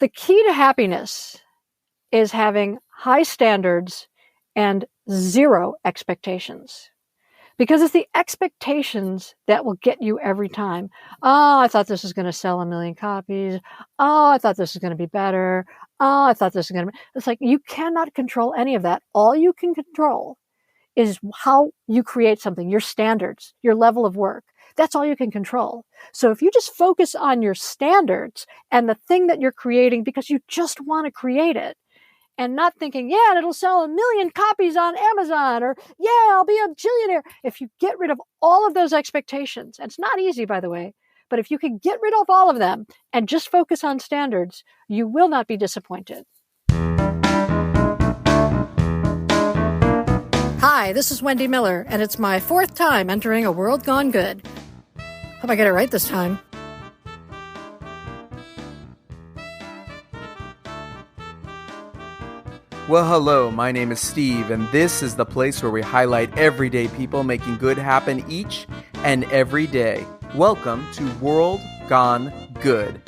The key to happiness is having high standards and zero expectations. Because it's the expectations that will get you every time. Oh, I thought this was going to sell 1,000,000 copies. Oh, I thought this was going to be better. Oh, I thought this was going to be... It's like you cannot control any of that. All you can control is how you create something, your standards, your level of work. That's all you can control. So if you just focus on your standards and the thing that you're creating because you just want to create it, and not thinking, yeah, it'll sell 1,000,000 copies on Amazon, or yeah, I'll be a billionaire. If you get rid of all of those expectations, and it's not easy, by the way, but if you can get rid of all of them and just focus on standards, you will not be disappointed. Hi, this is Wendy Miller, and it's my 4th time entering A World Gone Good. Hope I get it right this time. Well, hello, my name is Steve, and this is the place where we highlight everyday people making good happen each and every day. Welcome to World Gone Good.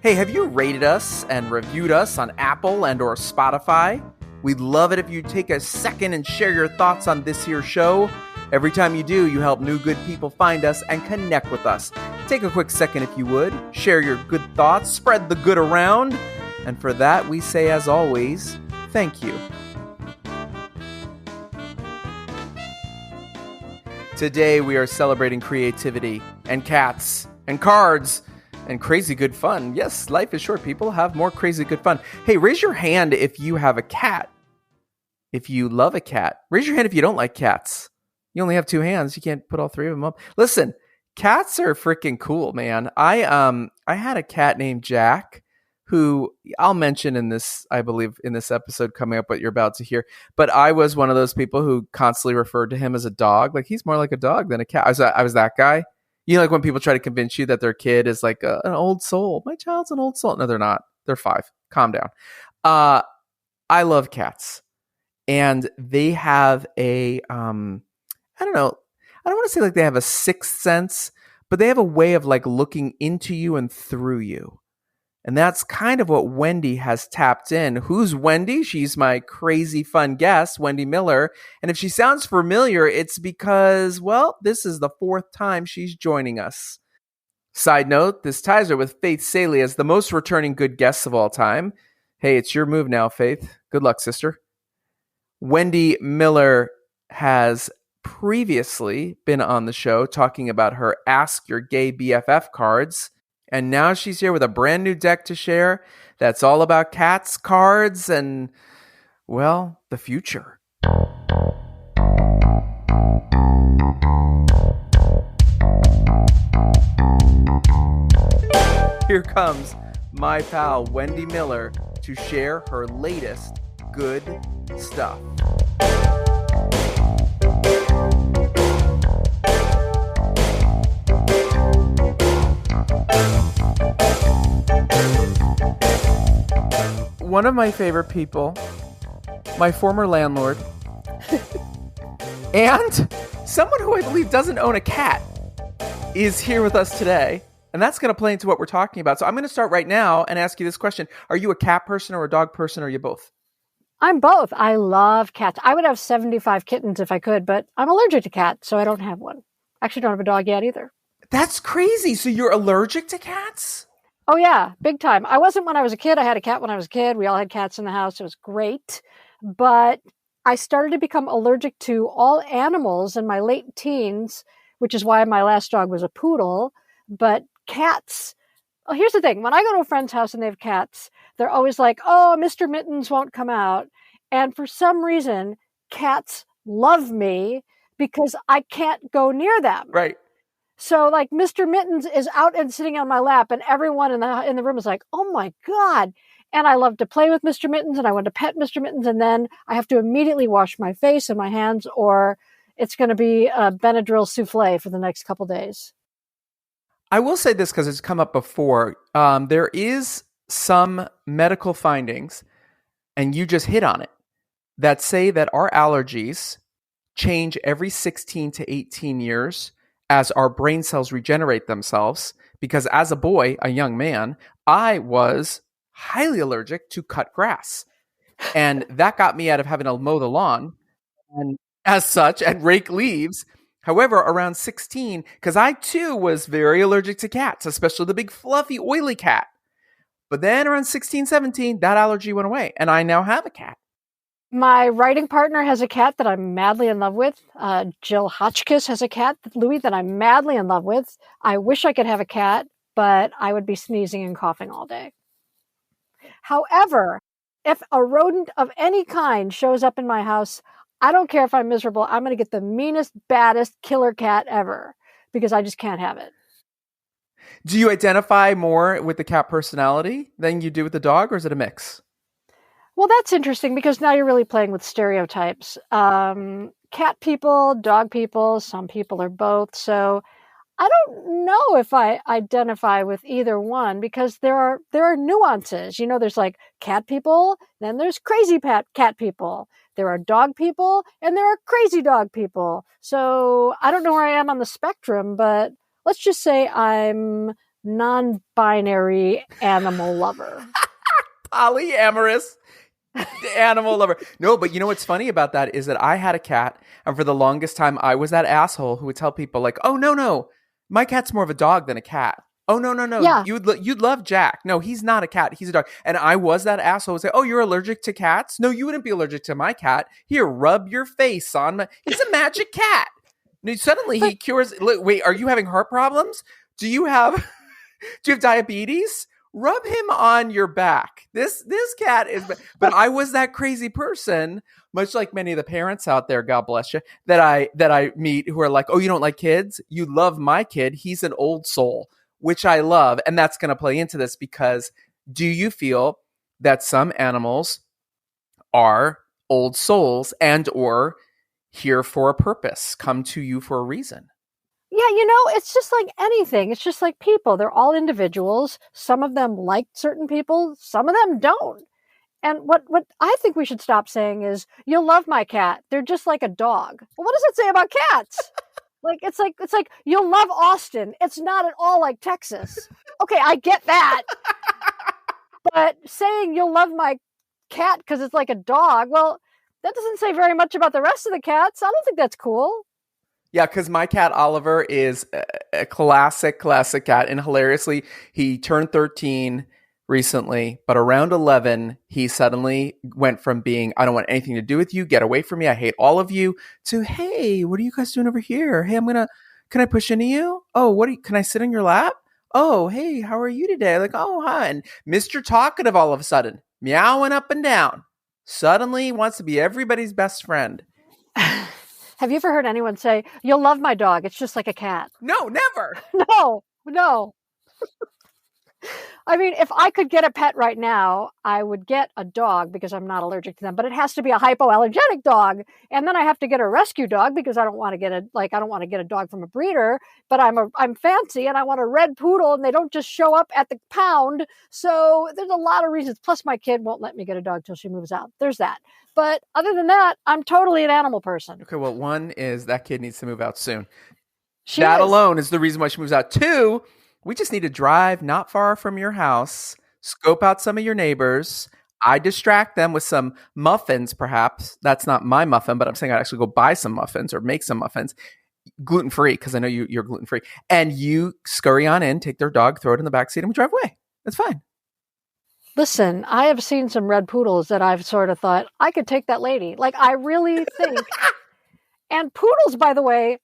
Hey, have you rated us and reviewed us on Apple and or Spotify? We'd love it if you take a second and share your thoughts on this here show. Every time you do, you help new good people find us and connect with us. Take a quick second if you would. Share your good thoughts, spread the good around. And for that, we say, as always, thank you. Today we are celebrating creativity and cats and cards and crazy good fun. Yes, life is short, people. Have more crazy good fun. Hey, raise your hand if you have a cat. If you love a cat. Raise your hand if you don't like cats. You only have 2 hands. You can't put all 3 of them up. Listen, cats are freaking cool, man. I had a cat named Jack, who I'll mention in this, I believe, in this episode coming up, what you're about to hear. But I was one of those people who constantly referred to him as a dog. Like, he's more like a dog than a cat. I was that guy. You know, like when people try to convince you that their kid is like an old soul. My child's an old soul. No, they're not. They're 5. Calm down. I love cats. And they have a, I don't know. I don't want to say like they have a sixth sense, but they have a way of like looking into you and through you. And that's kind of what Wendy has tapped in. Who's Wendy? She's my crazy fun guest, Wendy Miller. And if she sounds familiar, it's because, well, this is the 4th time she's joining us. Side note, this ties her with Faith Saley as the most returning good guests of all time. Hey, it's your move now, Faith. Good luck, sister. Wendy Miller has previously been on the show talking about her Ask Your Gay BFF cards. And now she's here with a brand new deck to share that's all about cats, cards, and, well, the future. Here comes my pal Wendy Miller to share her latest good stuff. One of my favorite people, my former landlord, and someone who I believe doesn't own a cat, is here with us today. And that's going to play into what we're talking about. So I'm going to start right now and ask you this question. Are you a cat person or a dog person, or are you both? I'm both. I love cats. I would have 75 kittens if I could, but I'm allergic to cats, so I don't have one. Actually, don't have a dog yet either. That's crazy. So you're allergic to cats? Oh, yeah, big time. I wasn't when I was a kid. I had a cat when I was a kid. We all had cats in the house. It was great. But I started to become allergic to all animals in my late teens, which is why my last dog was a poodle. But cats, oh, here's the thing. When I go to a friend's house and they have cats, they're always like, oh, Mr. Mittens won't come out. And for some reason, cats love me because I can't go near them. Right. So like Mr. Mittens is out and sitting on my lap, and everyone in the room is like, oh my God. And I love to play with Mr. Mittens, and I want to pet Mr. Mittens, and then I have to immediately wash my face and my hands, or it's going to be a Benadryl souffle for the next couple days. I will say this because it's come up before. There is some medical findings, and you just hit on it, that say that our allergies change every 16 to 18 years as our brain cells regenerate themselves. Because as a boy, a young man, I was highly allergic to cut grass. And that got me out of having to mow the lawn and as such and rake leaves. However, around 16, because I too was very allergic to cats, especially the big fluffy oily cat. But then around 16, 17, that allergy went away and I now have a cat. My writing partner has a cat that I'm madly in love with. Jill Hotchkiss has a cat, Louis, that I'm madly in love with. I wish I could have a cat, but I would be sneezing and coughing all day. However, if a rodent of any kind shows up in my house, I don't care if I'm miserable. I'm going to get the meanest, baddest killer cat ever because I just can't have it. Do you identify more with the cat personality than you do with the dog, or is it a mix? Well, that's interesting because now you're really playing with stereotypes. Cat people, dog people, some people are both. So I don't know if I identify with either one because there are nuances. You know, there's like cat people, then there's crazy cat people. There are dog people, and there are crazy dog people. So I don't know where I am on the spectrum, but let's just say I'm non-binary animal lover. Polyamorous animal lover. No, but you know what's funny about that is that I had a cat, and for the longest time, I was that asshole who would tell people like, "Oh no, my cat's more of a dog than a cat." Oh no, Yeah. you'd love Jack. No, he's not a cat. He's a dog. And I was that asshole who would say, "Oh, you're allergic to cats? No, you wouldn't be allergic to my cat. Here, rub your face on my. He's a magic cat." And suddenly he cures. Wait, are you having heart problems? Do you have diabetes? Rub him on your back. This cat is. But I was that crazy person, much like many of the parents out there, God bless you, that I meet who are like, "Oh, you don't like kids? You love my kid. He's an old soul," which I love, and that's going to play into this because do you feel that some animals are old souls and or here for a purpose, come to you for a reason? Yeah, you know, it's just like anything. It's just like people. They're all individuals. Some of them like certain people, some of them don't. And what I think we should stop saying is, "You'll love my cat. They're just like a dog." Well, what does it say about cats? It's like "You'll love Austin. It's not at all like Texas." Okay, I get that. But saying "you'll love my cat because it's like a dog," well, that doesn't say very much about the rest of the cats. I don't think that's cool. Yeah, because my cat Oliver is a classic cat. And hilariously, he turned 13 recently, but around 11, he suddenly went from being, "I don't want anything to do with you, get away from me, I hate all of you," to, "Hey, what are you guys doing over here? Hey, can I push into you? Oh, can I sit on your lap? Oh, hey, how are you today?" Like, "Oh, hi." And Mr. Talkative all of a sudden, meowing up and down. Suddenly wants to be everybody's best friend. Have you ever heard anyone say, "You'll love my dog. It's just like a cat"? No, never. No. I mean, if I could get a pet right now, I would get a dog because I'm not allergic to them, but it has to be a hypoallergenic dog. And then I have to get a rescue dog because I don't want to get a dog from a breeder, but I'm fancy and I want a red poodle and they don't just show up at the pound. So there's a lot of reasons. Plus my kid won't let me get a dog till she moves out. There's that. But other than that, I'm totally an animal person. Okay, well, one is that kid needs to move out soon. She that is. Alone is the reason why she moves out. Two, we just need to drive not far from your house, scope out some of your neighbors. I distract them with some muffins, perhaps. That's not my muffin, but I'm saying I'd actually go buy some muffins or make some muffins. Gluten-free, because I know you're gluten-free. And you scurry on in, take their dog, throw it in the backseat, and we drive away. That's fine. Listen, I have seen some red poodles that I've sort of thought, I could take that lady. Like, I really think. And poodles, by the way,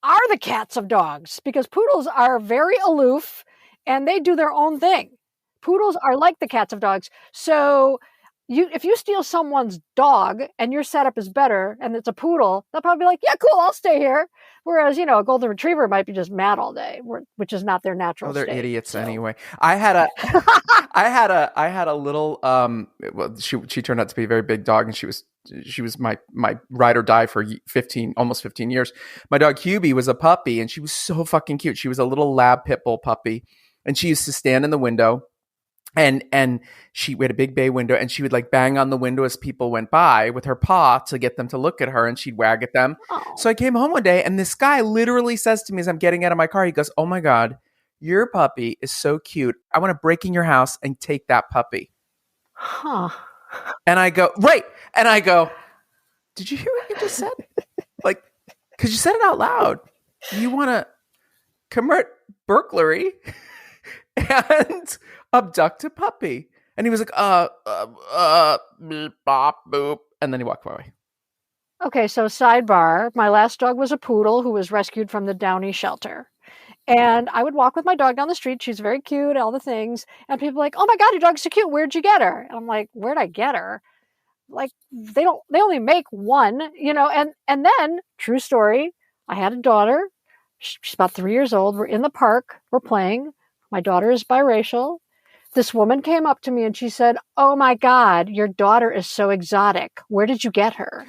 are the cats of dogs because poodles are very aloof and they do their own thing. Poodles are like the cats of dogs. So if you steal someone's dog and your setup is better and it's a poodle, they'll probably be like, "Yeah, cool, I'll stay here." Whereas, a golden retriever might be just mad all day, which is not their natural state. Oh, they're state, idiots anyway. I had a little, well, she turned out to be a very big dog and she was my ride or die for almost 15 years. My dog Hubie was a puppy and she was so fucking cute. She was a little lab pit bull puppy and she used to stand in the window and we had a big bay window and she would like bang on the window as people went by with her paw to get them to look at her and she'd wag at them. Oh. So I came home one day and this guy literally says to me as I'm getting out of my car, he goes, "Oh my God, your puppy is so cute. I want to break in your house and take that puppy. Huh. And I go, right. And I go, did you hear what you just said? Like, because you said it out loud. You want to commit burglary and abduct a puppy. And he was like, beep, bop, boop. And then he walked away. Okay, so sidebar. My last dog was a poodle who was rescued from the Downey shelter. And I would walk with my dog down the street. She's very cute, all the things. And people are like, oh my God, your dog's so cute. Where'd you get her? And I'm like, where'd I get her? Like, they only make one, and then, true story, I had a daughter. She's about 3 years old. We're in the park. We're playing. My daughter is biracial. This woman came up to me and she said, oh my God, your daughter is so exotic. Where did you get her?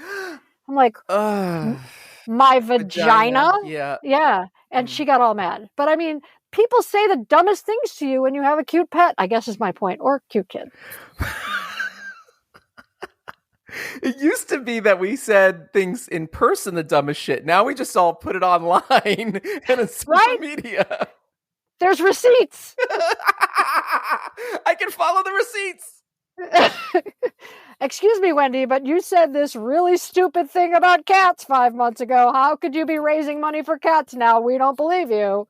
I'm like, my vagina? Yeah. Yeah. And she got all mad. But I mean, people say the dumbest things to you when you have a cute pet, I guess is my point, or cute kid. It used to be that we said things in person, the dumbest shit. Now we just all put it online and in social media. There's receipts. I can follow the receipts. Excuse me, Wendy, but you said this really stupid thing about cats 5 months ago. How could you be raising money for cats now? We don't believe you.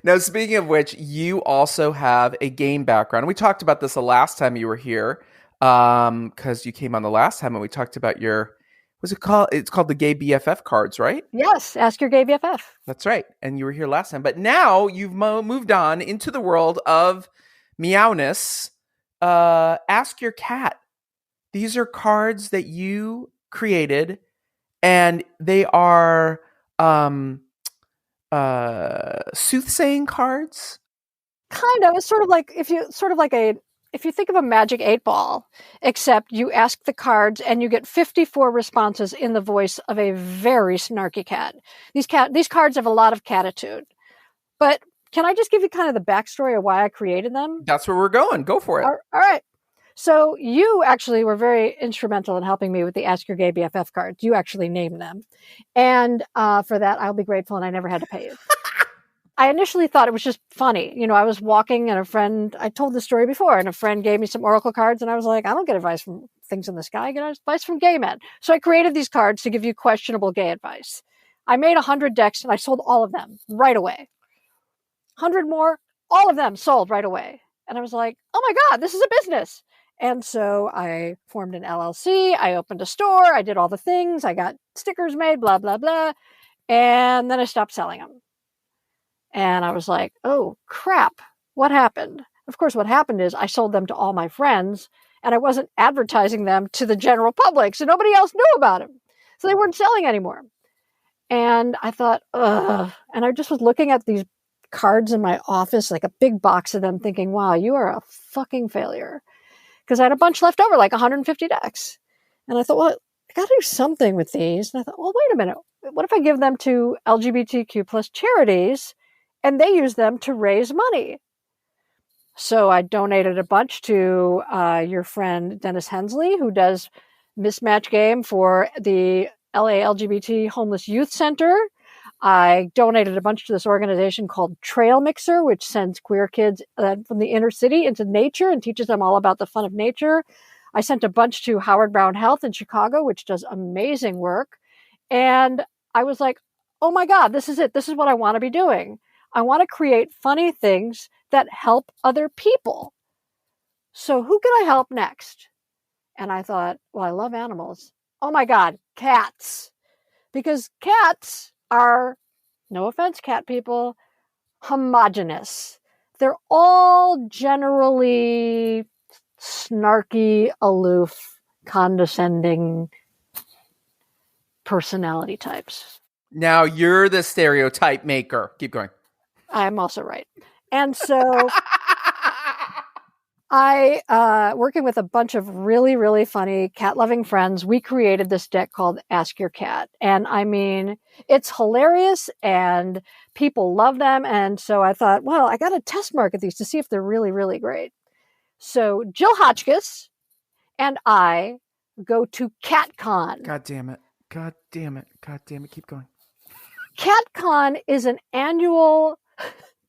Now, speaking of which, you also have a game background. We talked about this the last time you were here. Because you came on the last time and we talked about what's it called? It's called the Gay BFF cards, right? Yes, Ask Your Gay BFF. That's right. And you were here last time. But now you've moved on into the world of meowness. Ask Your Cat. These are cards that you created, and they are soothsaying cards. Kind of. It's sort of like if you think of a magic 8-ball, except you ask the cards and you get 54 responses in the voice of a very snarky cat. These cards have a lot of catitude. But can I just give you kind of the backstory of why I created them? That's where we're going. Go for it. All right. So you actually were very instrumental in helping me with the Ask Your Gay BFF cards. You actually named them. And for that, I'll be grateful, and I never had to pay you. I initially thought it was just funny. I was walking and I told this story before, and a friend gave me some oracle cards, and I was like, I don't get advice from things in the sky. I get advice from gay men. So I created these cards to give you questionable gay advice. I made 100 decks, and I sold all of them right away. 100 more, all of them sold right away. And I was like, oh my God, this is a business. And so I formed an LLC. I opened a store. I did all the things. I got stickers made, blah, blah, blah. And then I stopped selling them. And I was like, oh, crap. What happened? Of course, what happened is I sold them to all my friends, and I wasn't advertising them to the general public. So nobody else knew about them. So they weren't selling anymore. And I thought, ugh. And I just was looking at these cards in my office, like a big box of them, thinking, wow, you are a fucking failure. Because I had a bunch left over, like 150 decks. And I thought, well, I got to do something with these. And I thought, well, wait a minute. What if I give them to LGBTQ plus charities, and they use them to raise money? So I donated a bunch to your friend Dennis Hensley, who does Mismatch Game for the LA LGBT Homeless Youth Center. I donated a bunch to this organization called Trail Mixer, which sends queer kids from the inner city into nature and teaches them all about the fun of nature. I sent a bunch to Howard Brown Health in Chicago, which does amazing work. And I was like, oh my God, this is it. This is what I want to be doing. I want to create funny things that help other people. So who can I help next? And I thought, well, I love animals. Oh my God, cats. Because cats are, no offense, cat people, homogenous. They're all generally snarky, aloof, condescending personality types. Now you're the stereotype maker. Keep going. I'm also right. And so I, working with a bunch of really, really funny cat-loving friends, we created this deck called Ask Your Cat. And I mean, it's hilarious and people love them. And so I thought, well, I got to test market these to see if they're really, really great. So Jill Hotchkiss and I go to CatCon. God damn it. God damn it. God damn it. Keep going. CatCon is an annual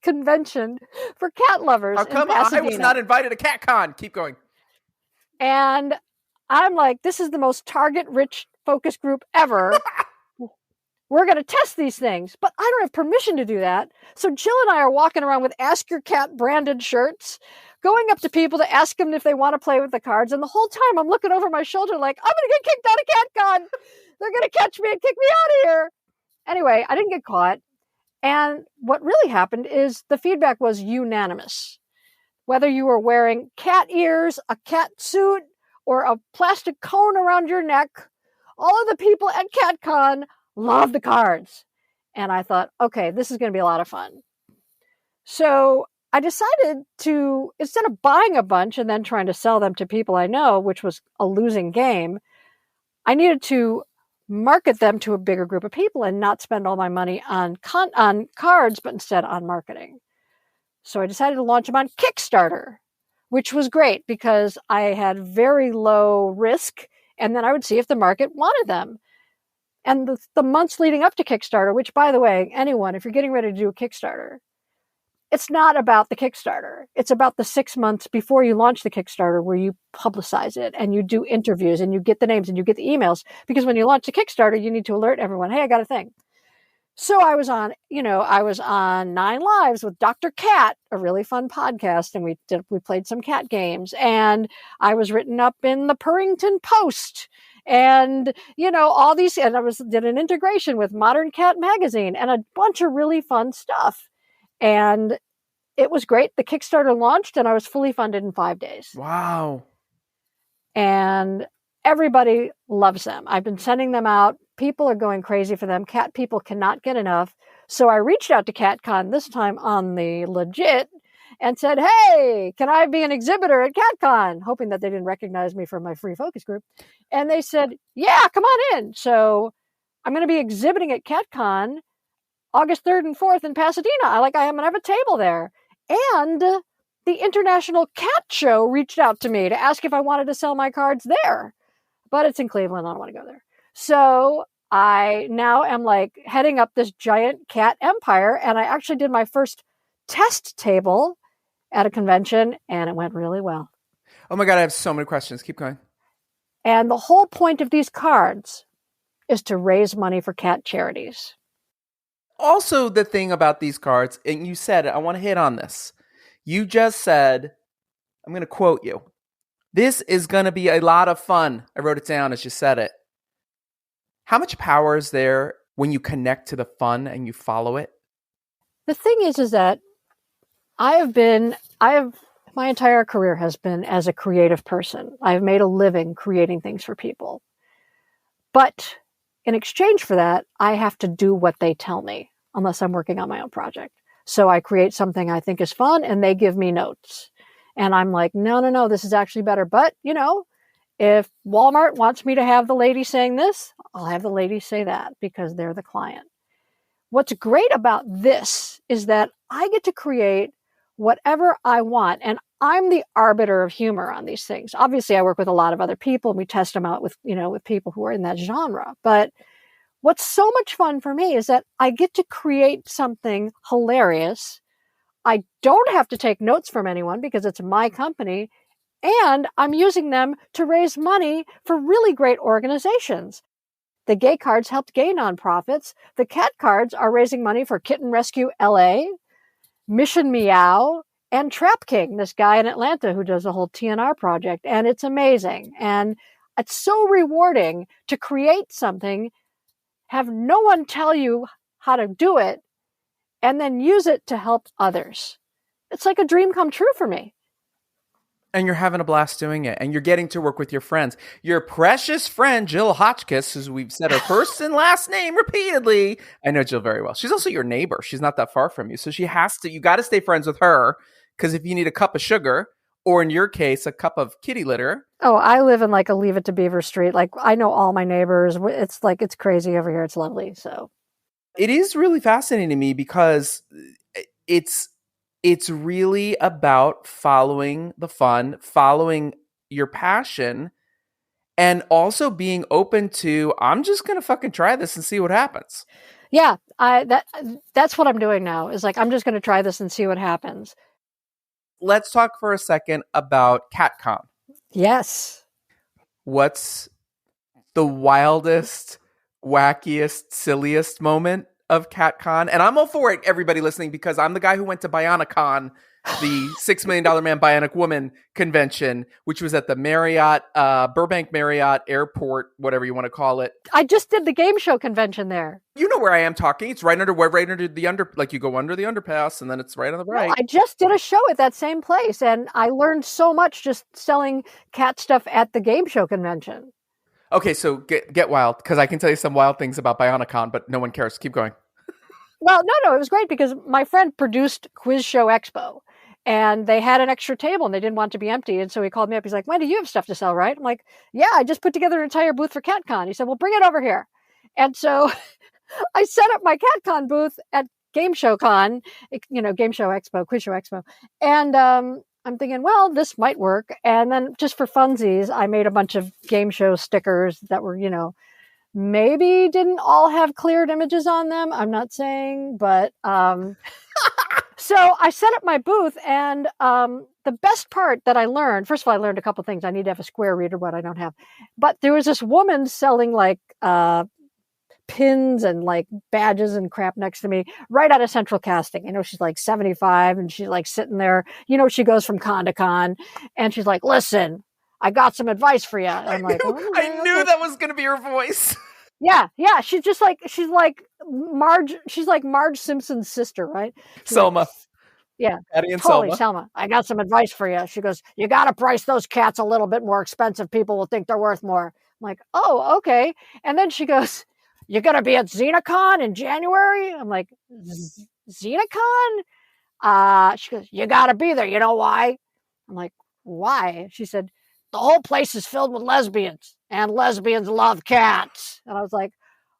convention for cat lovers How in come Pasadena. I was not invited to CatCon? Keep going. And I'm like, this is the most target-rich focus group ever. We're going to test these things, but I don't have permission to do that. So Jill and I are walking around with Ask Your Cat branded shirts, going up to people to ask them if they want to play with the cards. And the whole time I'm looking over my shoulder like, I'm going to get kicked out of CatCon. They're going to catch me and kick me out of here. Anyway, I didn't get caught. And what really happened is the feedback was unanimous. Whether you were wearing cat ears, a cat suit, or a plastic cone around your neck, all of the people at CatCon love the cards. And I thought, okay, this is going to be a lot of fun. So I decided to, instead of buying a bunch and then trying to sell them to people I know, which was a losing game, I needed to market them to a bigger group of people and not spend all my money on cards, but instead on marketing. So I decided to launch them on Kickstarter, which was great because I had very low risk, and then I would see if the market wanted them. And the months leading up to Kickstarter, which, by the way, anyone, if you're getting ready to do a Kickstarter, it's not about the Kickstarter. It's about the 6 months before you launch the Kickstarter where you publicize it and you do interviews and you get the names and you get the emails. Because when you launch the Kickstarter, you need to alert everyone, hey, I got a thing. So I was on 9 Lives with Dr. Cat, a really fun podcast, and we played some cat games. And I was written up in the Purrington Post. And, all these, and did an integration with Modern Cat Magazine and a bunch of really fun stuff. And it was great. The Kickstarter launched and I was fully funded in 5 days. Wow. And everybody loves them. I've been sending them out. People are going crazy for them. Cat people cannot get enough. So I reached out to CatCon this time on the legit and said, hey, can I be an exhibitor at CatCon? Hoping that they didn't recognize me from my free focus group. And they said, yeah, come on in. So I'm going to be exhibiting at CatCon August 3rd and 4th in Pasadena. I'm going to have a table there. And the International Cat Show reached out to me to ask if I wanted to sell my cards there. But it's in Cleveland. I don't want to go there. So I now am heading up this giant cat empire. And I actually did my first test table at a convention, and it went really well. Oh my God, I have so many questions. Keep going. And the whole point of these cards is to raise money for cat charities. Also, the thing about these cards, and you said it, I want to hit on this. You just said, I'm going to quote you. This is going to be a lot of fun. I wrote it down as you said it. How much power is there when you connect to the fun and you follow it? The thing is that my entire career has been as a creative person. I've made a living creating things for people. But in exchange for that, I have to do what they tell me, unless I'm working on my own project. So I create something I think is fun and they give me notes. And I'm like, no, this is actually better. But, if Walmart wants me to have the lady saying this, I'll have the lady say that because they're the client. What's great about this is that I get to create whatever I want. And I'm the arbiter of humor on these things. Obviously, I work with a lot of other people and we test them out with people who are in that genre. But what's so much fun for me is that I get to create something hilarious. I don't have to take notes from anyone because it's my company. And I'm using them to raise money for really great organizations. The gay cards helped gay nonprofits. The cat cards are raising money for Kitten Rescue LA, Mission Meow, and Trap King, this guy in Atlanta who does the whole TNR project. And it's amazing. And it's so rewarding to create something, have no one tell you how to do it, and then use it to help others. It's like a dream come true for me. And you're having a blast doing it. And you're getting to work with your friends. Your precious friend, Jill Hotchkiss, as we've said her first and last name repeatedly. I know Jill very well. She's also your neighbor. She's not that far from you. So you got to stay friends with her. Because if you need a cup of sugar, or in your case, a cup of kitty litter. Oh, I live in a Leave It to Beaver Street. I know all my neighbors. It's crazy over here. It's lovely. So it is really fascinating to me because it's really about following the fun, following your passion, and also being open to, I'm just going to fucking try this and see what happens. Yeah, that's what I'm doing now. Is like I'm just going to try this and see what happens. Let's talk for a second about CatCon. Yes. What's the wildest, wackiest, silliest moment of CatCon? And I'm all for it, everybody listening, because I'm the guy who went to BioniCon, the $6 Million Man Bionic Woman convention, which was at the Marriott, Burbank Marriott Airport, whatever you want to call it. I just did the game show convention there. You know where I am talking. It's right under the like you go under the underpass and then it's right on the right. No, I just did a show at that same place and I learned so much just selling cat stuff at the game show convention. Okay, so get wild, because I can tell you some wild things about BioniCon, but no one cares. Keep going. Well, no, it was great because my friend produced Quiz Show Expo and they had an extra table and they didn't want it to be empty. And so he called me up. He's like, Wendy, you have stuff to sell, right? I'm like, yeah, I just put together an entire booth for CatCon. He said, well, bring it over here. And so I set up my CatCon booth at Game Show Con, Game Show Expo, Quiz Show Expo. And I'm thinking, well, this might work. And then just for funsies, I made a bunch of game show stickers that were, maybe didn't all have cleared images on them. I'm not saying, but so I set up my booth and the best part that I learned, first of all, I learned a couple things. I need to have a square reader, what I don't have. But there was this woman selling like pins and like badges and crap next to me right out of Central Casting. She's like 75 and she's like sitting there, she goes from con to con and she's like, listen, I got some advice for you. And I'm like, I knew that was going to be her voice. Yeah. She's like Marge Simpson's sister, right? Selma. Yeah. Patty and totally, Selma. I got some advice for you. She goes, you got to price those cats a little bit more expensive. People will think they're worth more. I'm like, oh, okay. And then she goes, you're going to be at XenaCon in January? I'm like, XenaCon? She goes, you got to be there. You know why? I'm like, why? She said, the whole place is filled with lesbians and lesbians love cats. And I was like,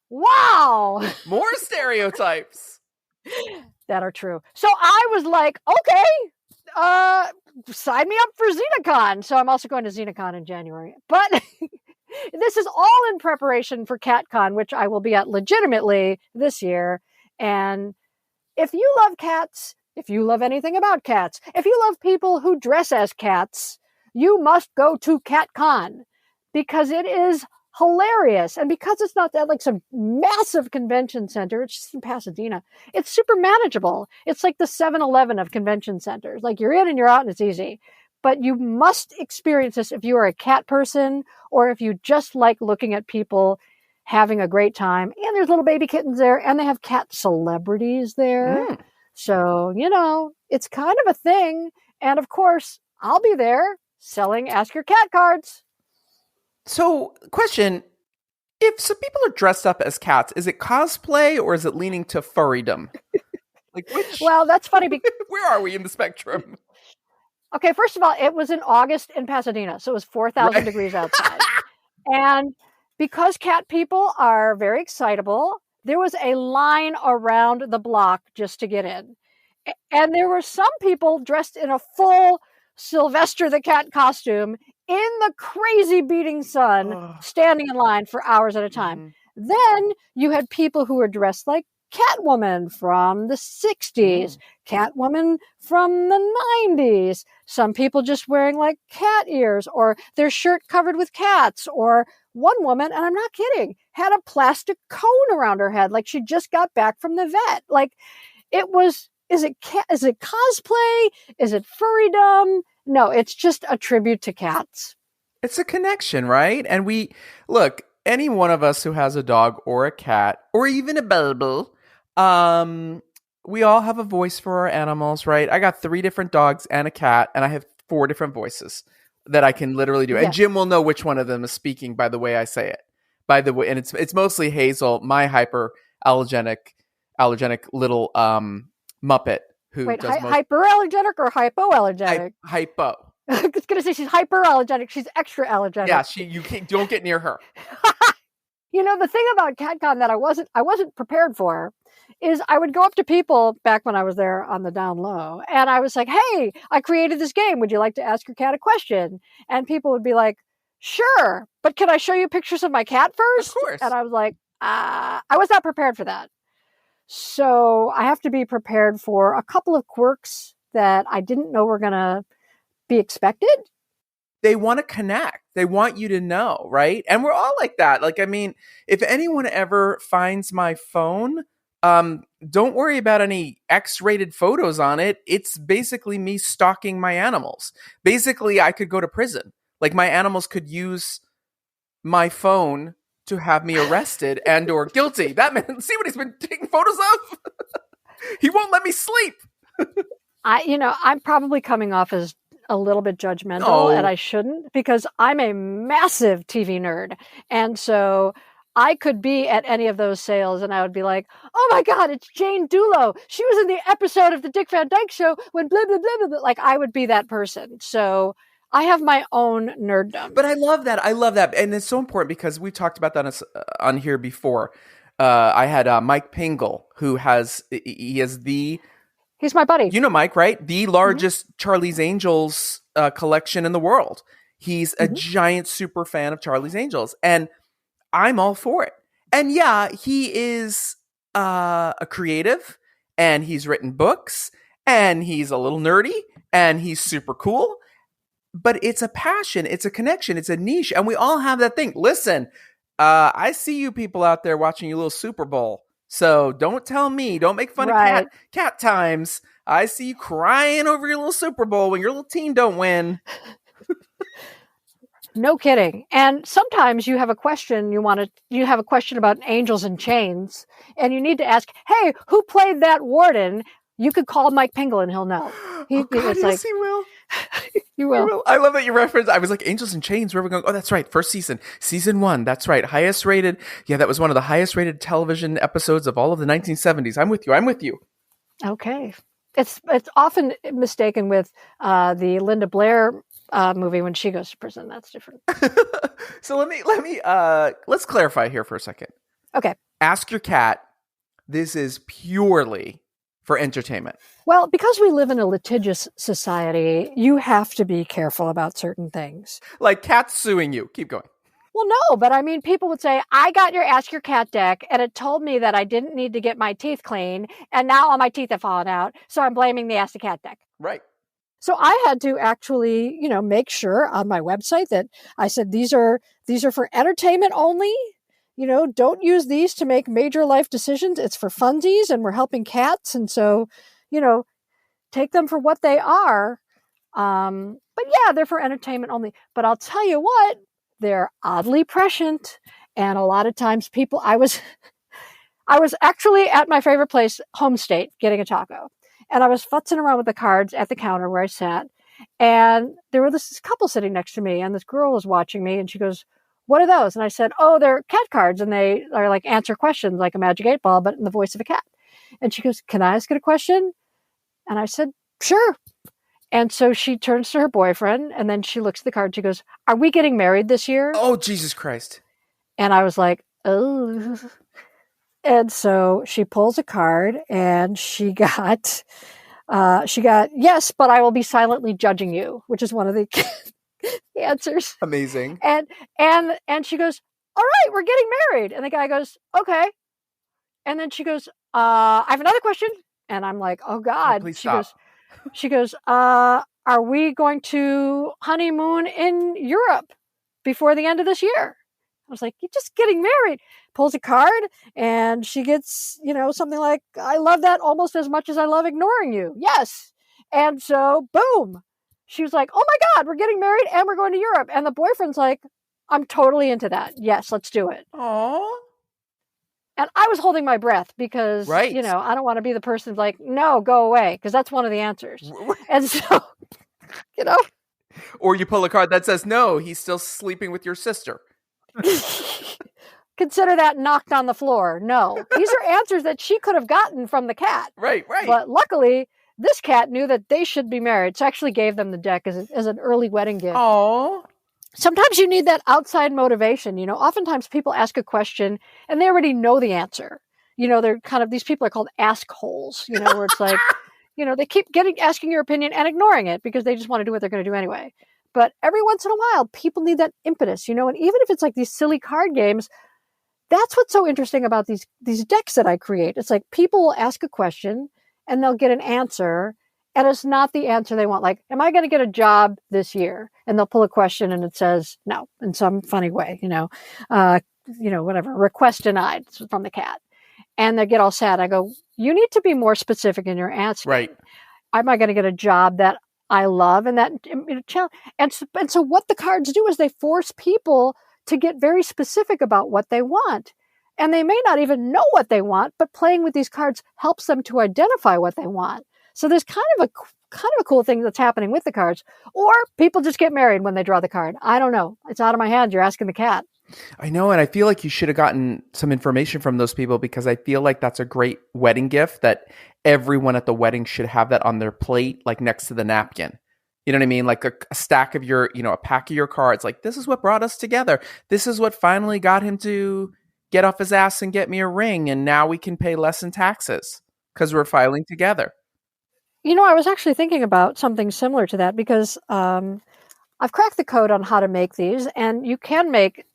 wow. More stereotypes that are true. So I was like, okay, sign me up for XenaCon. So I'm also going to XenaCon in January. But this is all in preparation for CatCon, which I will be at legitimately this year. And if you love cats, if you love anything about cats, if you love people who dress as cats, you must go to CatCon because it is hilarious. And because it's not that like some massive convention center, it's just in Pasadena, it's super manageable. It's like the 7-Eleven of convention centers. Like you're in and you're out and it's easy. But you must experience this if you are a cat person or if you just like looking at people having a great time. And there's little baby kittens there and they have cat celebrities there. Mm. So, it's kind of a thing. And of course, I'll be there selling Ask Your Cat cards. So, question, if some people are dressed up as cats, is it cosplay or is it leaning to furrydom? Like which? Well, that's funny. Where are we in the spectrum? Okay, first of all, it was in August in Pasadena, so it was 4,000 degrees outside. And because cat people are very excitable, there was a line around the block just to get in. And there were some people dressed in a full Sylvester the Cat costume in the crazy beating sun, standing in line for hours at a time. Mm-hmm. Then you had people who were dressed like Catwoman from the 60s, Catwoman from the 90s. Some people just wearing like cat ears or their shirt covered with cats. Or one woman, and I'm not kidding, had a plastic cone around her head like she just got back from the vet. Like it was, is it cosplay? Is it furrydom? No, it's just a tribute to cats. It's a connection, right? And any one of us who has a dog or a cat or even a bulbul, we all have a voice for our animals, right? I got 3 different dogs and a cat, and I have 4 different voices that I can literally do. Yes. And Jim will know which one of them is speaking by the way I say it. By the way, and it's mostly Hazel, my hyperallergenic little Muppet who does hyperallergenic or hypoallergenic? Hypo. I was going to say she's hyperallergenic. She's extra allergenic. Yeah, don't get near her. The thing about CatCon that I wasn't prepared for is I would go up to people back when I was there on the down low, and I was like, "Hey, I created this game. Would you like to ask your cat a question?" And people would be like, "Sure, but can I show you pictures of my cat first?" Of course. And I was like, I was not prepared for that. So I have to be prepared for a couple of quirks that I didn't know were going to be expected. They want to connect. They want you to know, right? And we're all like that. Like, I mean, if anyone ever finds my phone, don't worry about any X-rated photos on it. It's basically me stalking my animals. Basically, I could go to prison. Like, my animals could use my phone to have me arrested and or guilty. That man, see what he's been taking photos of? He won't let me sleep. I'm probably coming off as a little bit judgmental, and I shouldn't, because I'm a massive TV nerd. And so I could be at any of those sales and I would be like, oh my God, it's Jane Dulo. She was in the episode of the Dick Van Dyke Show when blah, blah, blah, blah, blah. Like, I would be that person. So I have my own nerddom. But I love that. I love that. And it's so important because we talked about that on here before. I had Mike Pingle, who He's my buddy. You know Mike, right? The largest Charlie's Angels collection in the world. He's a giant super fan of Charlie's Angels. And I'm all for it. And yeah, he is a creative, and he's written books, and he's a little nerdy, and he's super cool. But it's a passion, it's a connection, it's a niche, and we all have that thing. Listen, I see you people out there watching your little Super Bowl. So don't tell me, don't make fun of cat times. I see you crying over your little Super Bowl when your little team don't win. No kidding. And sometimes you have a question you have a question about Angels in Chains, and you need to ask, hey, who played that warden? You could call Mike Pingle and he'll know. He will. You will. I love that you referenced. I was like, Angels in Chains, where are we going? Oh, that's right. First season 1. That's right. Highest rated. Yeah, that was one of the highest rated television episodes of all of the 1970s. I'm with you. Okay. It's often mistaken with the Linda Blair movie when she goes to prison. That's different. So let's clarify here for a second. Okay. Ask your cat. This is purely for entertainment. Well, because we live in a litigious society, you have to be careful about certain things. Like cats suing you. Keep going. Well, no, but I mean, people would say, I got your Ask Your Cat deck, and it told me that I didn't need to get my teeth clean, and now all my teeth have fallen out, so I'm blaming the Ask the Cat deck. Right. So I had to actually, make sure on my website that I said, these are for entertainment only. Don't use these to make major life decisions. It's for funsies, and we're helping cats. And so, take them for what they are. But yeah, they're for entertainment only. But I'll tell you what, they're oddly prescient. And a lot of times I was actually at my favorite place, Home State, getting a taco. And I was futzing around with the cards at the counter where I sat. And there were this couple sitting next to me, and this girl was watching me, and she goes, what are those? And I said, oh, they're cat cards, and they are like answer questions like a Magic 8-Ball, but in the voice of a cat. And she goes, can I ask it a question? And I said, sure. And so she turns to her boyfriend, and then she looks at the card. She goes, are we getting married this year? Oh, Jesus Christ. And I was like, oh. And so she pulls a card, and she got, yes, but I will be silently judging you, which is one of the answers. Amazing. And she goes, all right, we're getting married. And the guy goes, okay. And then she goes, I have another question. And I'm like, oh God. Please stop. She goes, are we going to honeymoon in Europe before the end of this year? I was like, you're just getting married. Pulls a card, and she gets, something like, I love that almost as much as I love ignoring you. Yes. And so, boom. She was like, oh my God, we're getting married and we're going to Europe. And the boyfriend's like, I'm totally into that. Yes, let's do it. Aww. And I was holding my breath because, I don't want to be the person who's like, no, go away. Because that's one of the answers. And so, Or you pull a card that says, no, he's still sleeping with your sister. Consider that knocked on the floor. No. These are answers that she could have gotten from the cat. Right. But luckily, this cat knew that they should be married. So I actually gave them the deck as an early wedding gift. Aww. Sometimes you need that outside motivation. Oftentimes people ask a question and they already know the answer. They're these people are called ask holes, where it's like, they keep asking your opinion and ignoring it because they just want to do what they're going to do anyway. But every once in a while, people need that impetus, and even if it's like these silly card games, that's what's so interesting about these decks that I create. It's like people will ask a question and they'll get an answer, and it's not the answer they want. Like, am I going to get a job this year? And they'll pull a question and it says no in some funny way, whatever, request denied from the cat. And they get all sad. I go, you need to be more specific in your answer. Right. Am I going to get a job that I love? And that, and so what the cards do is they force people to get very specific about what they want. And they may not even know what they want, but playing with these cards helps them to identify what they want. So there's kind of a cool thing that's happening with the cards. Or people just get married when they draw the card. I don't know. It's out of my hands. You're asking the cat. I know, and I feel like you should have gotten some information from those people, because I feel like that's a great wedding gift that everyone at the wedding should have that on their plate, like next to the napkin. You know what I mean? Like a stack of your, a pack of your cards. Like, this is what brought us together. This is what finally got him to get off his ass and get me a ring. And now we can pay less in taxes because we're filing together. I was actually thinking about something similar to that, because I've cracked the code on how to make these, and you can make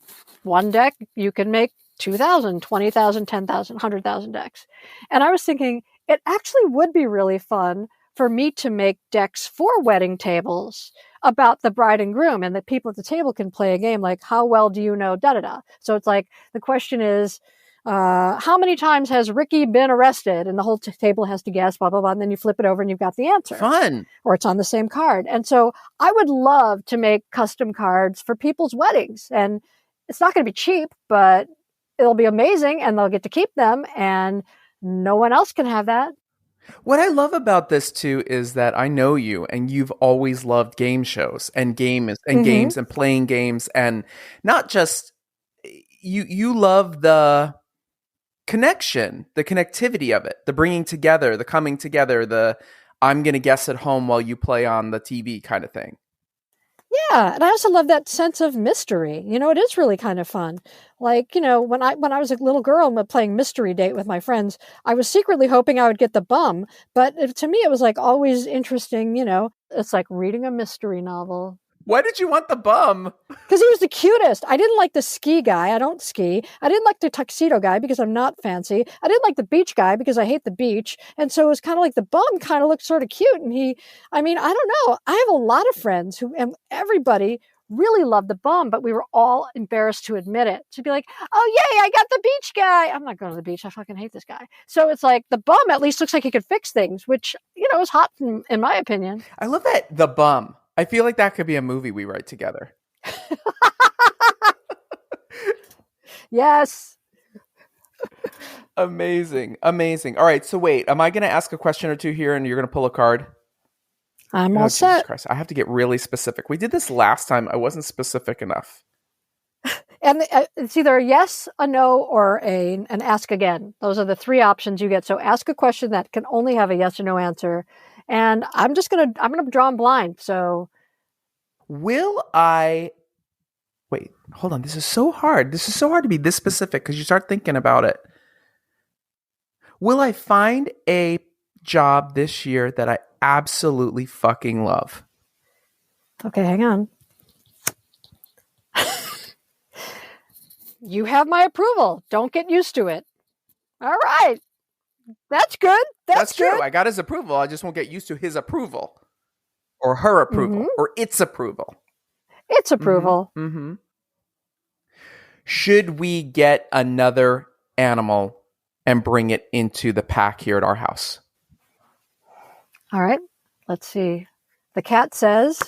one deck. You can make 2,000, 20,000, 10,000, 100,000 decks. And I was thinking it actually would be really fun for me to make decks for wedding tables about the bride and groom, and the people at the table can play a game like, how well do you know da-da-da? So it's like, the question is, how many times has Ricky been arrested? And the whole table has to guess, blah, blah, blah. And then you flip it over and you've got the answer. Fun. Or it's on the same card. And so I would love to make custom cards for people's weddings. And it's not going to be cheap, but it'll be amazing, and they'll get to keep them, and no one else can have that. What I love about this too is that I know you, and you've always loved game shows and games and playing games, and not just you love the connection, the connectivity of it, the bringing together, the coming together, the I'm going to guess at home while you play on the TV kind of thing. Yeah, and I also love that sense of mystery. It is really kind of fun. Like, when I was a little girl and playing mystery date with my friends, I was secretly hoping I would get the bum. But to me, it was like always interesting. It's like reading a mystery novel. Why did you want the bum? Because he was the cutest. I didn't like the ski guy. I don't ski. I didn't like the tuxedo guy because I'm not fancy. I didn't like the beach guy because I hate the beach. And so it was kind of like the bum kind of looked sort of cute. And I don't know. I have a lot of friends and everybody really loved the bum, but we were all embarrassed to admit it. To be like, oh, yay, I got the beach guy. I'm not going to the beach. I fucking hate this guy. So it's like the bum at least looks like he could fix things, which, is hot in my opinion. I love that. The bum. I feel like that could be a movie we write together. Yes. Amazing. All right. So wait, am I going to ask a question or two here and you're going to pull a card? I'm all set. Jesus Christ. I have to get really specific. We did this last time. I wasn't specific enough. And it's either a yes, a no, or an ask again. Those are the three options you get. So ask a question that can only have a yes or no answer. And I'm going to draw them blind. So will I wait, hold on. This is so hard. This is so hard to be this specific because you start thinking about it. Will I find a job this year that I absolutely fucking love? Okay, hang on. You have my approval. Don't get used to it. All right. That's good. That's true. Good. I got his approval. I just won't get used to his approval or her approval or its approval. Its approval. Mm-hmm. Should we get another animal and bring it into the pack here at our house? All right. Let's see. The cat says,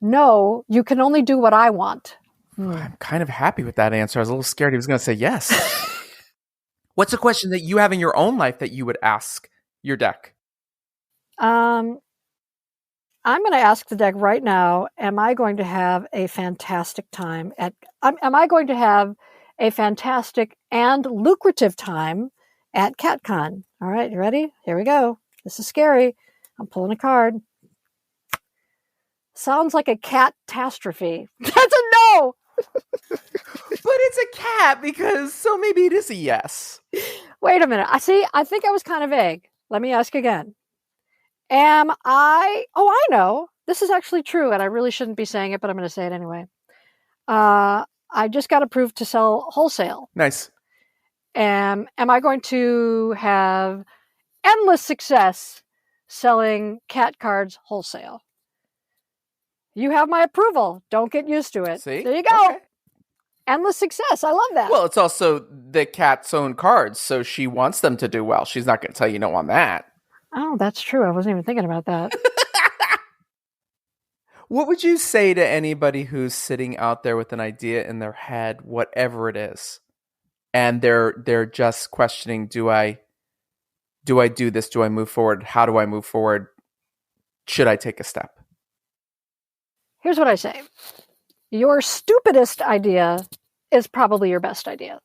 no, you can only do what I want. I'm kind of happy with that answer. I was a little scared he was going to say yes. What's a question that you have in your own life that you would ask your deck? I'm going to ask the deck right now, am I going to have a fantastic time am I going to have a fantastic and lucrative time at CatCon? All right, you ready? Here we go. This is scary. I'm pulling a card. Sounds like a catastrophe. That's a no! But it's a cat so maybe it is a yes. Wait a minute. I think I was kind of vague. Let me ask again. I know. This is actually true, and I really shouldn't be saying it, but I'm going to say it anyway. I just got approved to sell wholesale. Nice. Am I going to have endless success selling cat cards wholesale? You have my approval. Don't get used to it. See? There you go. Okay. Endless success. I love that. Well, it's also the cat's own cards, so she wants them to do well. She's not going to tell you no on that. Oh, that's true. I wasn't even thinking about that. What would you say to anybody who's sitting out there with an idea in their head, whatever it is, and they're just questioning, do I do this? Do I move forward? How do I move forward? Should I take a step? Here's what I say. Your stupidest idea is probably your best idea.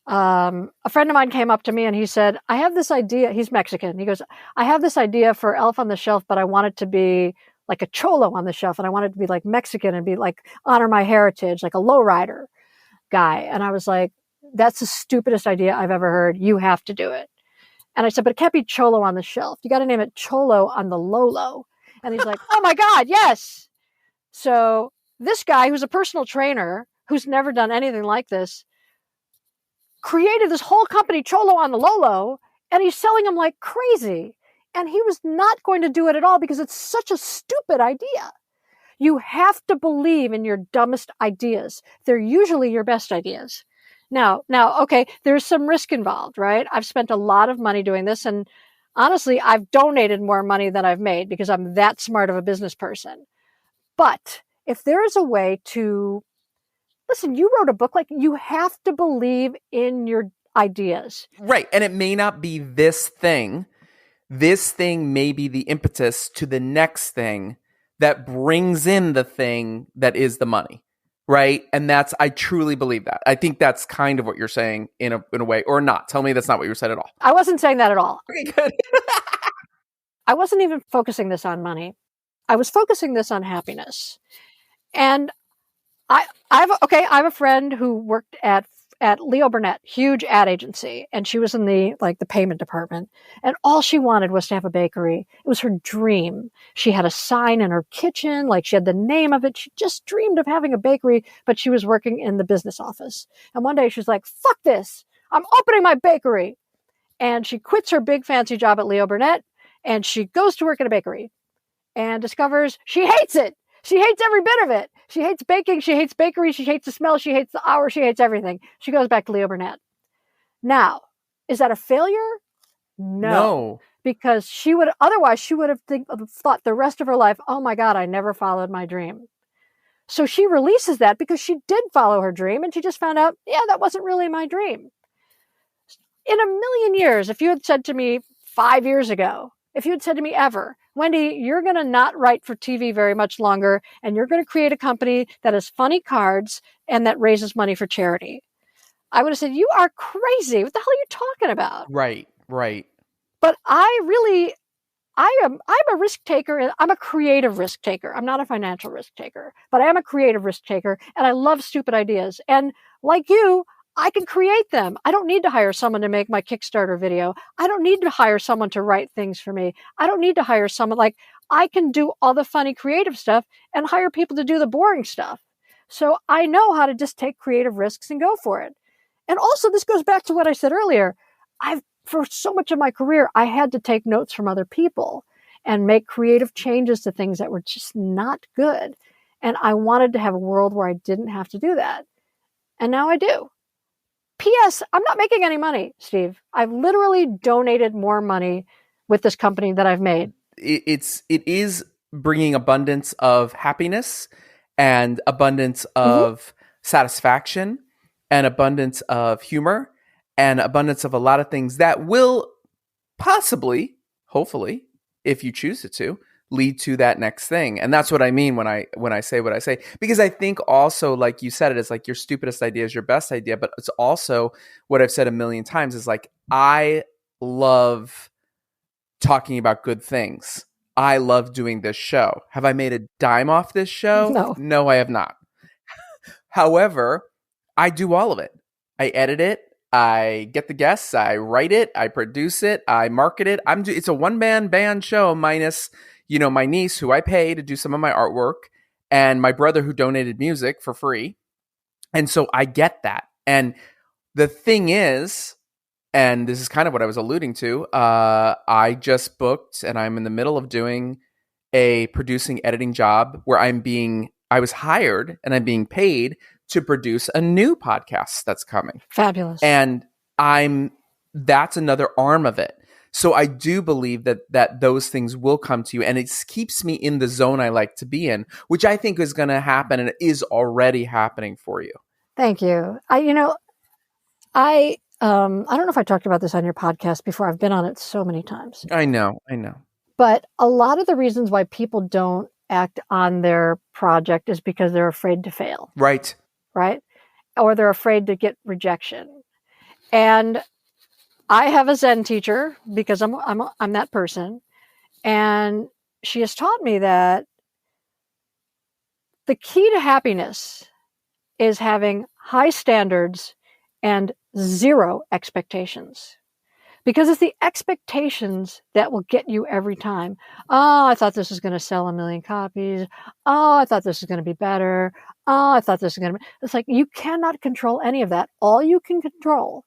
A friend of mine came up to me and he said, I have this idea. He's Mexican. He goes, I have this idea for Elf on the Shelf, but I want it to be like a cholo on the shelf. And I want it to be like Mexican and be like, honor my heritage, like a lowrider guy. And I was like, that's the stupidest idea I've ever heard. You have to do it. And I said, but it can't be cholo on the shelf. You got to name it cholo on the low. And he's like, oh my God, yes. So this guy who's a personal trainer, who's never done anything like this, created this whole company, Cholo on the Lolo, and he's selling them like crazy. And he was not going to do it at all because it's such a stupid idea. You have to believe in your dumbest ideas. They're usually your best ideas. Now, okay, there's some risk involved, right? I've spent a lot of money doing this, and honestly, I've donated more money than I've made because I'm that smart of a business person. But if there is a way to, listen, you wrote a book, like you have to believe in your ideas. Right. And it may not be this thing. This thing may be the impetus to the next thing that brings in the thing that is the money. Right. And I truly believe that. I think that's kind of what you're saying in a way, or not. Tell me that's not what you said at all. I wasn't saying that at all. Okay, good. I wasn't even focusing this on money. I was focusing this on happiness. And I have a friend who worked at Leo Burnett, huge ad agency, and she was in the payment department. And all she wanted was to have a bakery. It was her dream. She had a sign in her kitchen, like she had the name of it. She just dreamed of having a bakery, but she was working in the business office. And one day she was like, fuck this. I'm opening my bakery. And she quits her big fancy job at Leo Burnett and she goes to work at a bakery and discovers she hates it. She hates every bit of it. She hates baking. She hates bakery. She hates the smell. She hates the hour. She hates everything. She goes back to Leo Burnett. Now, is that a failure? No. Because she would have thought the rest of her life, oh my God, I never followed my dream. So she releases that because she did follow her dream and she just found out, yeah, that wasn't really my dream. In a million years, if you had said to me 5 years ago, if you had said to me ever, Wendy, you're going to not write for TV very much longer, and you're going to create a company that has funny cards and that raises money for charity, I would have said, you are crazy. What the hell are you talking about? Right. But I'm a risk taker. I'm a creative risk taker. I'm not a financial risk taker, but I am a creative risk taker, and I love stupid ideas. And like you, I can create them. I don't need to hire someone to make my Kickstarter video. I don't need to hire someone to write things for me. I don't need to hire someone. I can do all the funny creative stuff and hire people to do the boring stuff. So I know how to just take creative risks and go for it. And also this goes back to what I said earlier. For so much of my career, I had to take notes from other people and make creative changes to things that were just not good. And I wanted to have a world where I didn't have to do that. And now I do. P.S. I'm not making any money, Steve. I've literally donated more money with this company that I've made. It is bringing abundance of happiness and abundance of satisfaction and abundance of humor and abundance of a lot of things that will possibly, hopefully, if you choose it to, lead to that next thing. And that's what I mean when I say what I say, because I think also, like you said, it is like your stupidest idea is your best idea, but it's also what I've said a million times is like, I love talking about good things. I love doing this show. Have I made a dime off this show? No, I have not. However, I do all of it. I edit it. I get the guests. I write it. I produce it. I market it. It's a one-man band show minus my niece who I pay to do some of my artwork and my brother who donated music for free. And so I get that. And the thing is, and this is kind of what I was alluding to, I just booked and I'm in the middle of doing a producing editing job where I was hired and I'm being paid to produce a new podcast that's coming. Fabulous. And that's another arm of it. So I do believe that those things will come to you, and it keeps me in the zone I like to be in, which I think is going to happen and is already happening for you. Thank you. I don't know if I talked about this on your podcast before. I've been on it so many times. I know. But a lot of the reasons why people don't act on their project is because they're afraid to fail. Right. Or they're afraid to get rejection. And I have a Zen teacher because I'm that person. And she has taught me that the key to happiness is having high standards and zero expectations. Because it's the expectations that will get you every time. Oh, I thought this was going to sell 1 million copies. Oh, I thought this was going to be better. Oh, I thought this was going to be... It's like you cannot control any of that. All you can control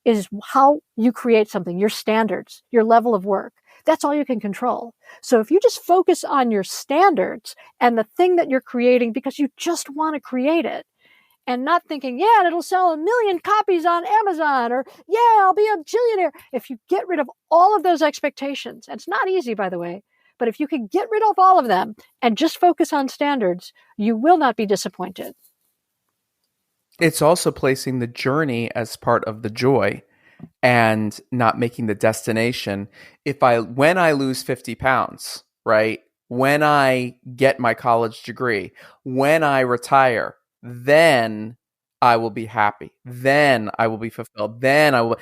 is how you create something, your standards, your level of work. That's all you can control. So if you just focus on your standards and the thing that you're creating because you just want to create it, and not thinking, yeah, it'll sell 1 million copies on Amazon, or yeah, I'll be a billionaire. If you get rid of all of those expectations, and it's not easy, by the way, but if you can get rid of all of them and just focus on standards, you will not be disappointed. It's also placing the journey as part of the joy and not making the destination. When I lose 50 pounds, right? When I get my college degree, when I retire, then I will be happy. Then I will be fulfilled. No,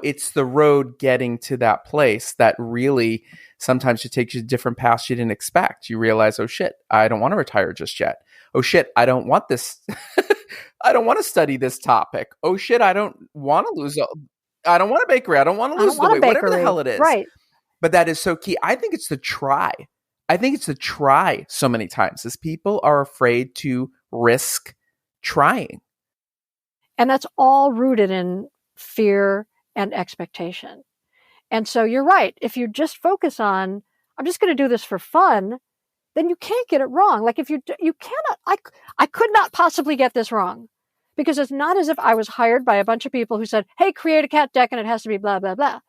it's the road getting to that place that really sometimes it takes you different paths you didn't expect. You realize, oh shit, I don't want to retire just yet. Oh shit, I don't want this. I don't want to study this topic. Oh shit, I don't want to lose. I don't want a bakery. I don't want to lose the weight, whatever the hell it is. Right. But that is so key. I think it's the try. So many times as people are afraid to risk trying. And that's all rooted in fear and expectation. And so you're right. If you just focus on, I'm just going to do this for fun, then you can't get it wrong. Like if you cannot, I could not possibly get this wrong, because it's not as if I was hired by a bunch of people who said, hey, create a cat deck and it has to be blah, blah, blah.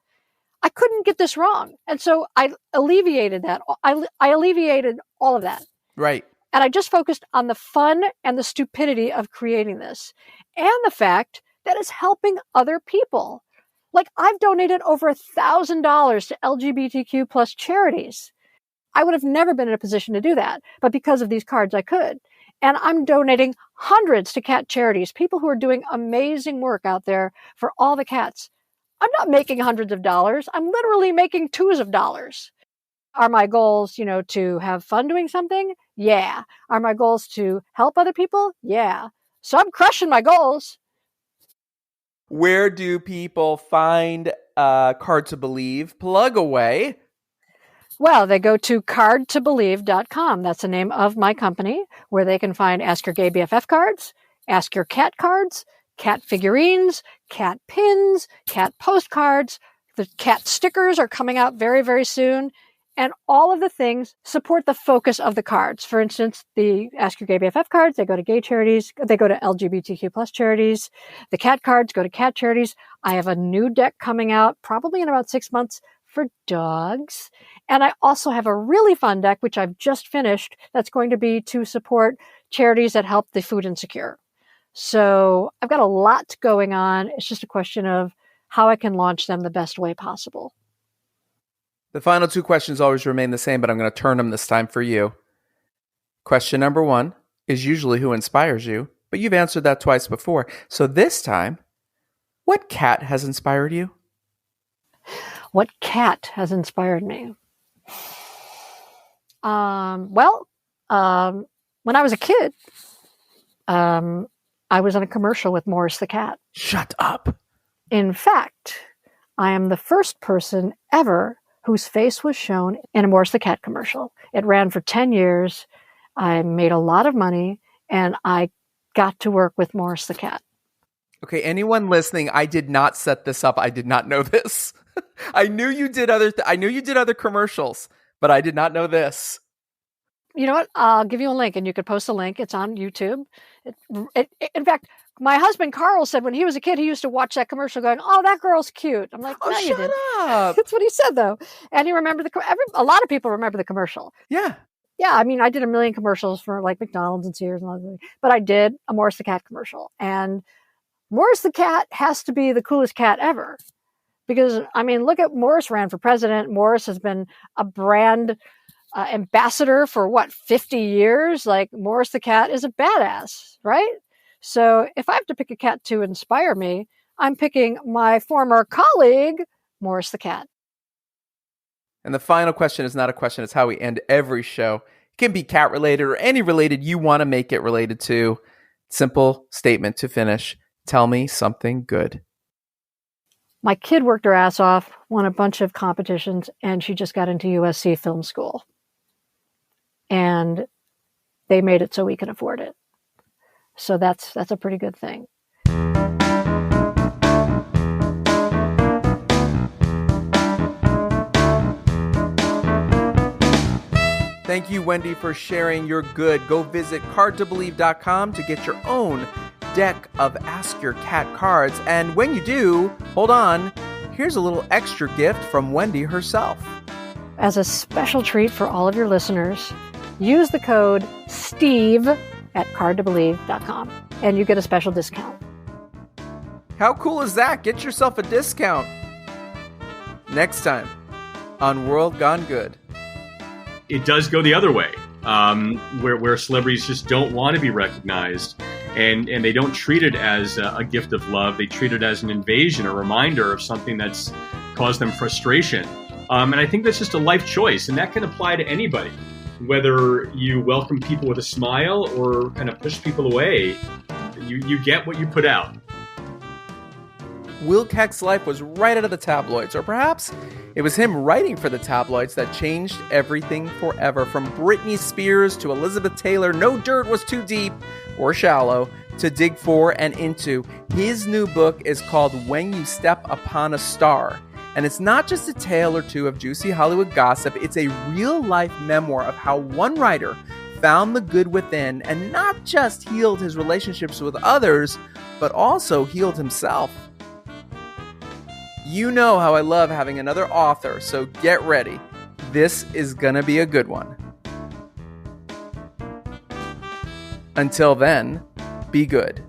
I couldn't get this wrong. And so I alleviated that. I alleviated all of that. Right. And I just focused on the fun and the stupidity of creating this, and the fact that it's helping other people. Like I've donated over $1,000 to LGBTQ plus charities. I would have never been in a position to do that, but because of these cards, I could. And I'm donating hundreds to cat charities, people who are doing amazing work out there for all the cats. I'm not making hundreds of dollars. I'm literally making twos of dollars. Are my goals, to have fun doing something? Yeah. Are my goals to help other people? Yeah. So I'm crushing my goals. Where do people find Card to Believe? Plug away. Well, they go to cardtobelieve.com. That's the name of my company, where they can find Ask Your Gay BFF cards, Ask Your Cat cards, cat figurines, cat pins, cat postcards. The cat stickers are coming out very, very soon. And all of the things support the focus of the cards. For instance, the Ask Your Gay BFF cards, they go to gay charities. They go to LGBTQ plus charities. The cat cards go to cat charities. I have a new deck coming out probably in about 6 months for dogs. And I also have a really fun deck, which I've just finished, that's going to be to support charities that help the food insecure. So I've got a lot going on. It's just a question of how I can launch them the best way possible. The final two questions always remain the same, but I'm going to turn them this time for you. Question number 1 is usually who inspires you, but you've answered that twice before. So this time, what cat has inspired you? What cat has inspired me? When I was a kid, I was in a commercial with Morris the cat. Shut up. In fact, I am the first person ever whose face was shown in a Morris the Cat commercial. It ran for 10 years. I made a lot of money, and I got to work with Morris the cat. Okay, anyone listening, I did not set this up. I did not know this. I knew you did other commercials, but I did not know this. You know what? I'll give you a link, and you could post a link. It's on YouTube. In fact, my husband Carl said when he was a kid, he used to watch that commercial going, "Oh, that girl's cute." I'm like, "No, you didn't." Up. That's what he said, though. And he remembered a lot of people remember the commercial. Yeah. Yeah, I mean, I did a million commercials for like McDonald's and Sears and all that, but I did a Morris the cat commercial. And Morris the cat has to be the coolest cat ever. Because, I mean, look at Morris ran for president. Morris has been a brand ambassador for 50 years? Like, Morris the cat is a badass, right? So if I have to pick a cat to inspire me, I'm picking my former colleague, Morris the cat. And the final question is not a question. It's how we end every show. It can be cat related or any related you want to make it related to. Simple statement to finish. Tell me something good. My kid worked her ass off, won a bunch of competitions, and she just got into USC film school. And they made it so we can afford it. So that's a pretty good thing. Thank you, Wendy, for sharing your good. Go visit cardtobelieve.com to get your own deck of Ask Your Cat cards. And when you do, hold on, here's a little extra gift from Wendy herself. As a special treat for all of your listeners, use the code STEVE at cardtobelieve.com and you get a special discount. How cool is that? Get yourself a discount. Next time on World Gone Good. It does go the other way, where celebrities just don't want to be recognized, and they don't treat it as a gift of love. They treat it as an invasion, a reminder of something that's caused them frustration. And I think that's just a life choice, and that can apply to anybody. Whether you welcome people with a smile or kind of push people away, you get what you put out. Will Keck's life was right out of the tabloids, or perhaps it was him writing for the tabloids that changed everything forever. From Britney Spears to Elizabeth Taylor, no dirt was too deep or shallow to dig for and into. His new book is called When You Step Upon a Star. And it's not just a tale or two of juicy Hollywood gossip. It's a real-life memoir of how one writer found the good within and not just healed his relationships with others, but also healed himself. You know how I love having another author, so get ready. This is gonna be a good one. Until then, be good.